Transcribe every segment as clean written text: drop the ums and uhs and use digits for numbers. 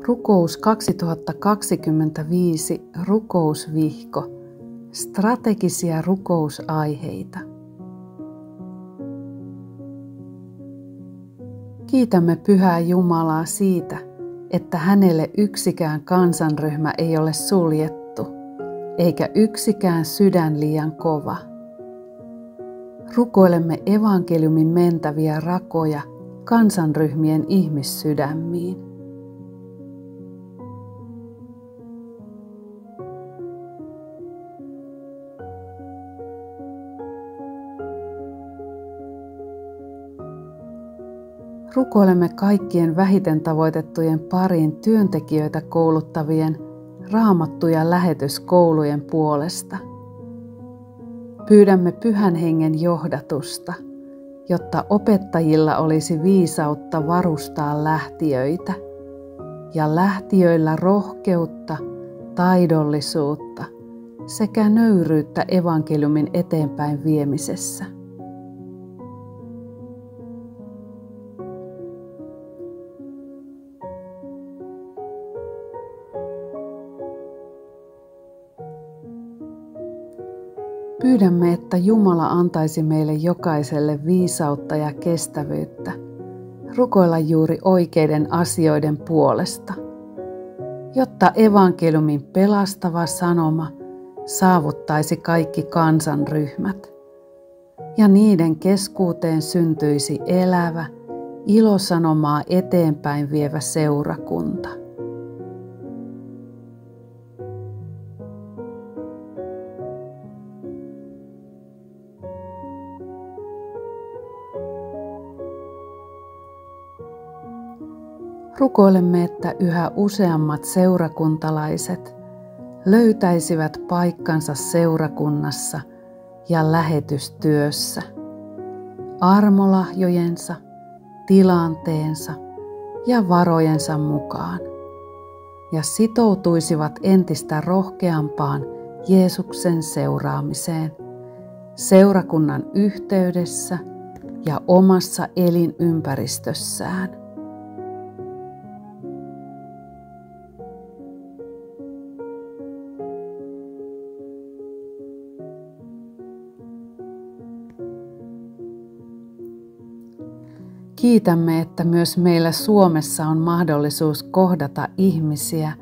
Rukous 2025 rukousvihko. Strategisia rukousaiheita. Kiitämme Pyhää Jumalaa siitä, että hänelle yksikään kansanryhmä ei ole suljettu, eikä yksikään sydän liian kova. Rukoilemme evankeliumin mentäviä rakoja kansanryhmien ihmissydämiin. Rukoilemme kaikkien vähiten tavoitettujen pariin työntekijöitä kouluttavien Raamattu- ja lähetyskoulujen puolesta. Pyydämme Pyhän Hengen johdatusta, jotta opettajilla olisi viisautta varustaa lähtijöitä ja lähtijöillä rohkeutta, taidollisuutta sekä nöyryyttä evankeliumin eteenpäin viemisessä. Pyydämme, että Jumala antaisi meille jokaiselle viisautta ja kestävyyttä rukoilla juuri oikeiden asioiden puolesta, jotta evankeliumin pelastava sanoma saavuttaisi kaikki kansanryhmät ja niiden keskuuteen syntyisi elävä, ilosanomaa eteenpäin vievä seurakunta. Rukoilemme, että yhä useammat seurakuntalaiset löytäisivät paikkansa seurakunnassa ja lähetystyössä, armolahjojensa, tilanteensa ja varojensa mukaan ja sitoutuisivat entistä rohkeampaan Jeesuksen seuraamiseen seurakunnan yhteydessä ja omassa elinympäristössään. Kiitämme, että myös meillä Suomessa on mahdollisuus kohdata ihmisiä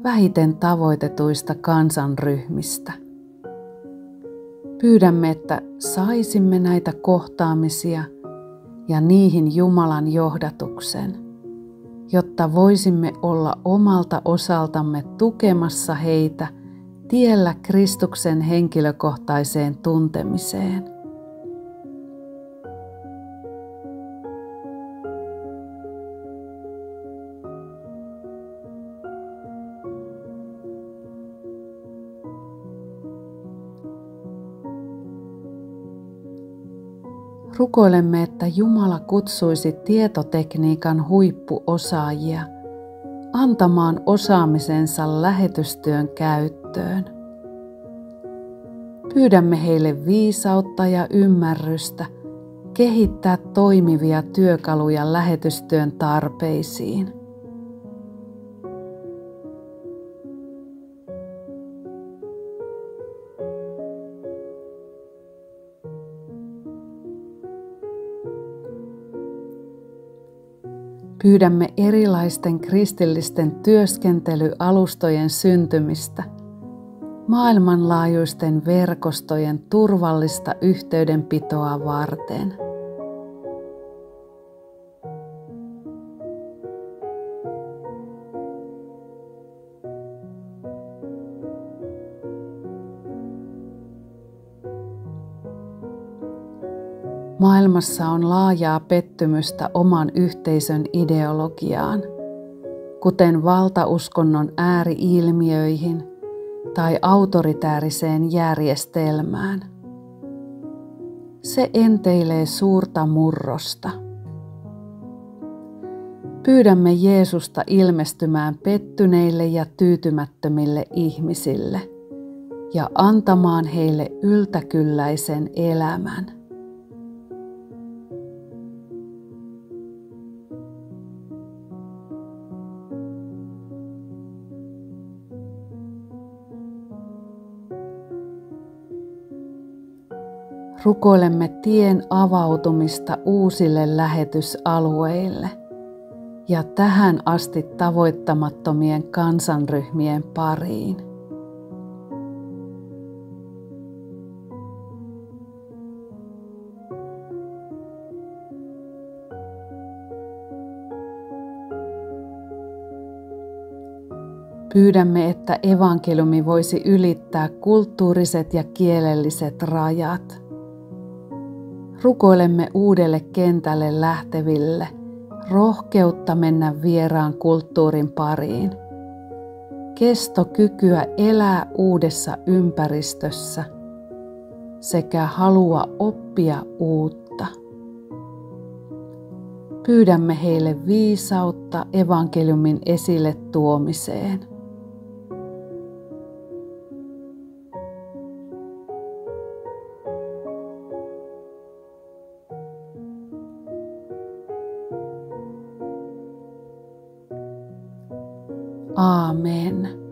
vähiten tavoitetuista kansanryhmistä. Pyydämme, että saisimme näitä kohtaamisia ja niihin Jumalan johdatuksen, jotta voisimme olla omalta osaltamme tukemassa heitä tiellä Kristuksen henkilökohtaiseen tuntemiseen. Rukoilemme, että Jumala kutsuisi tietotekniikan huippuosaajia antamaan osaamisensa lähetystyön käyttöön. Pyydämme heille viisautta ja ymmärrystä kehittää toimivia työkaluja lähetystyön tarpeisiin. Pyydämme erilaisten kristillisten työskentelyalustojen syntymistä, maailmanlaajuisten verkostojen turvallista yhteydenpitoa varten. Maailmassa on laajaa pettymystä oman yhteisön ideologiaan, kuten valtauskonnon ääri-ilmiöihin tai autoritääriseen järjestelmään. Se enteilee suurta murrosta. Pyydämme Jeesusta ilmestymään pettyneille ja tyytymättömille ihmisille ja antamaan heille yltäkylläisen elämän. Rukoilemme tien avautumista uusille lähetysalueille ja tähän asti tavoittamattomien kansanryhmien pariin. Pyydämme, että evankeliumi voisi ylittää kulttuuriset ja kielelliset rajat. Rukoilemme uudelle kentälle lähteville rohkeutta mennä vieraan kulttuurin pariin, kestokykyä elää uudessa ympäristössä sekä halua oppia uutta. Pyydämme heille viisautta evankeliumin esille tuomiseen. Aamen.